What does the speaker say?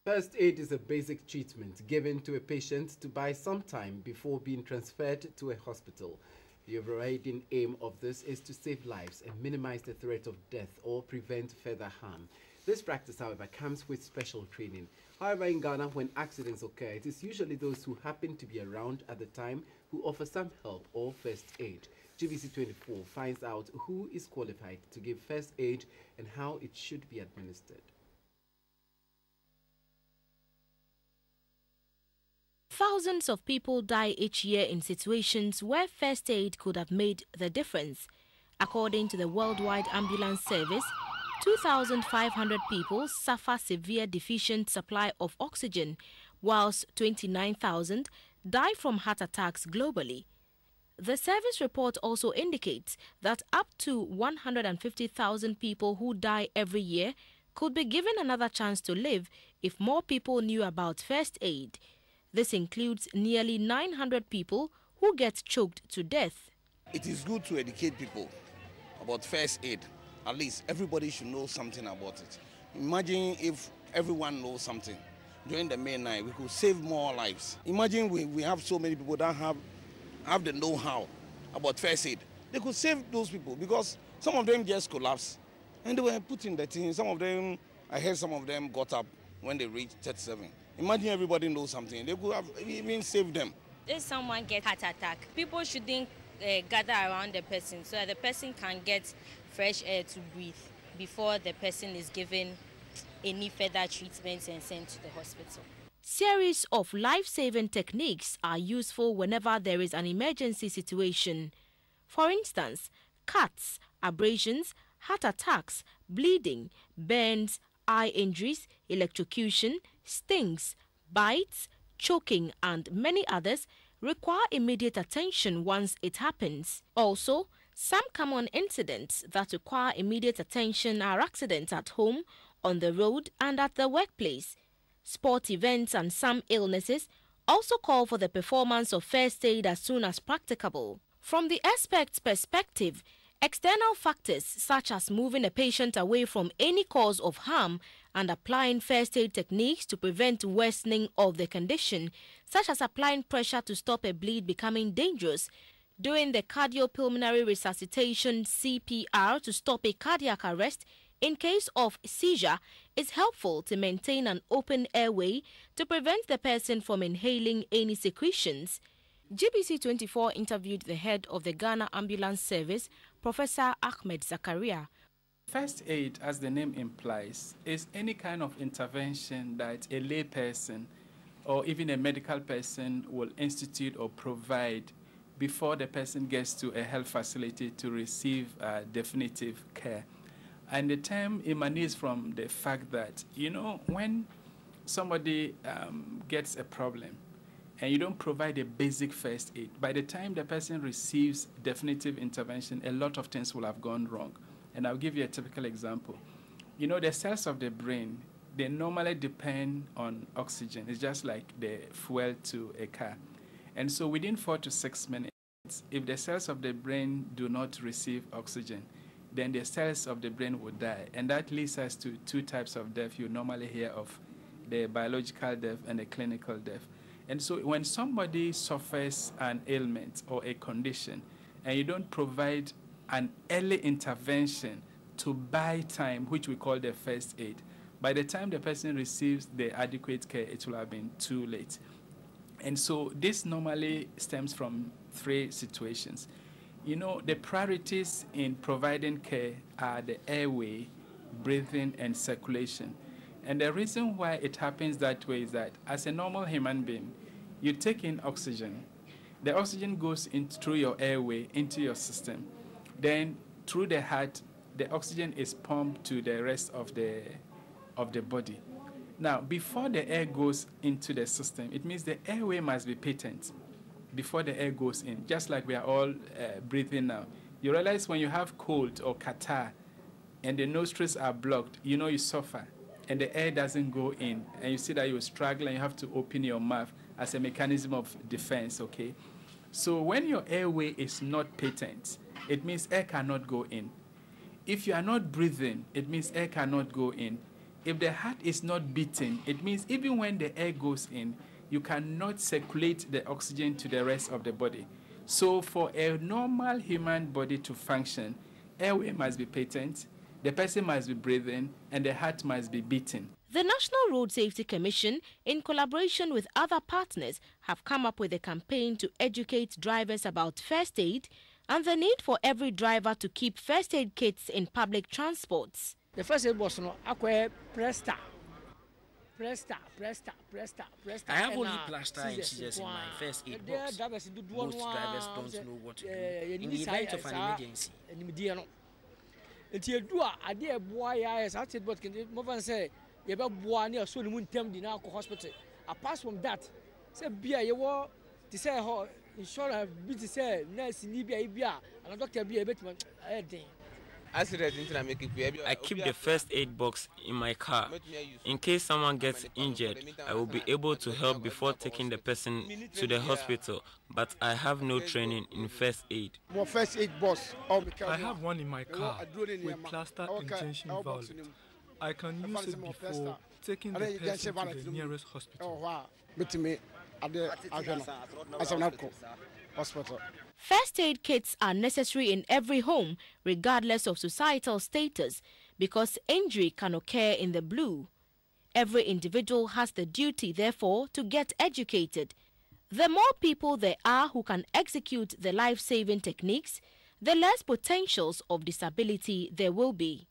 First aid is a basic treatment given to a patient to buy some time before being transferred to a hospital. The overriding aim of this is to save lives and minimize the threat of death or prevent further harm. This practice, however, comes with special training. However, in Ghana, when accidents occur, it is usually those who happen to be around at the time who offer some help or first aid. GBC 24 finds out who is qualified to give first aid and how it should be administered. Thousands of people die each year in situations where first aid could have made the difference. According to the Worldwide Ambulance Service, 2,500 people suffer severe deficient supply of oxygen, whilst 29,000 die from heart attacks globally. The service report also indicates that up to 150,000 people who die every year could be given another chance to live if more people knew about first aid. This includes nearly 900 people who get choked to death. It is good to educate people about first aid. At least everybody should know something about it. Imagine if everyone knows something. During the midnight, we could save more lives. Imagine we have so many people that have the know-how about first aid. They could save those people because some of them just collapsed and they were put in the thing. Some of them, I heard some of them got up when they reached 37. Imagine everybody knows something. They could have even saved them. If someone gets heart attack, people shouldn't gather around the person so that the person can get fresh air to breathe before the person is given any further treatments and sent to the hospital. Series of life-saving techniques are useful whenever there is an emergency situation. For instance, cuts, abrasions, heart attacks, bleeding, burns, eye injuries, electrocution, stings, bites, choking, and many others require immediate attention once it happens. Also, some common incidents that require immediate attention are accidents at home, on the road, and at the workplace. Sport events and some illnesses also call for the performance of first aid as soon as practicable. From the expert's perspective, external factors such as moving a patient away from any cause of harm and applying first aid techniques to prevent worsening of the condition, such as applying pressure to stop a bleed becoming dangerous, doing the cardiopulmonary resuscitation CPR to stop a cardiac arrest in case of seizure, is helpful to maintain an open airway to prevent the person from inhaling any secretions. GBC 24 interviewed the head of the Ghana Ambulance Service, Professor Ahmed Zakaria. First aid, as the name implies, is any kind of intervention that a lay person or even a medical person will institute or provide before the person gets to a health facility to receive definitive care. And the term emanates from the fact that, when somebody gets a problem and you don't provide a basic first aid, by the time the person receives definitive intervention, a lot of things will have gone wrong. And I'll give you a typical example. The cells of the brain, they normally depend on oxygen. It's just like the fuel to a car. And so within 4 to 6 minutes, if the cells of the brain do not receive oxygen, then the cells of the brain will die. And that leads us to two types of death you normally hear of, the biological death and the clinical death. And so when somebody suffers an ailment or a condition and you don't provide an early intervention to buy time, which we call the first aid, by the time the person receives the adequate care, it will have been too late. And so this normally stems from 3 situations. The priorities in providing care are the airway, breathing, and circulation. And the reason why it happens that way is that as a normal human being, you take in oxygen. The oxygen goes in through your airway into your system. Then through the heart, the oxygen is pumped to the rest of the body. Now, before the air goes into the system, it means the airway must be patent before the air goes in, just like we are all breathing now. You realize when you have cold or catarrh and the nostrils are blocked, you suffer and the air doesn't go in, and you see that you struggle and you have to open your mouth as a mechanism of defense, okay? So when your airway is not patent, it means air cannot go in. If you are not breathing, it means air cannot go in. If the heart is not beating, it means even when the air goes in, you cannot circulate the oxygen to the rest of the body. So for a normal human body to function, airway must be patent, the person must be breathing, and the heart must be beating. The National Road Safety Commission, in collaboration with other partners, have come up with a campaign to educate drivers about first aid and the need for every driver to keep first aid kits in public transports. The first aid was no acquire Presta. I have only plaster and scissors in my first aid box. Most drivers don't know what to do in the event of an emergency. Apart from that, say beer you want to say how insurance be to say nurse ni beer and doctor be a bit I keep the first aid box in my car. In case someone gets injured, I will be able to help before taking the person to the hospital, but I have no training in first aid. I have one in my car with cluster injection valve. I can use it before taking the person to the nearest hospital. First aid kits are necessary in every home, regardless of societal status, because injury can occur in the blue. Every individual has the duty, therefore, to get educated. The more people there are who can execute the life-saving techniques, the less potentials of disability there will be.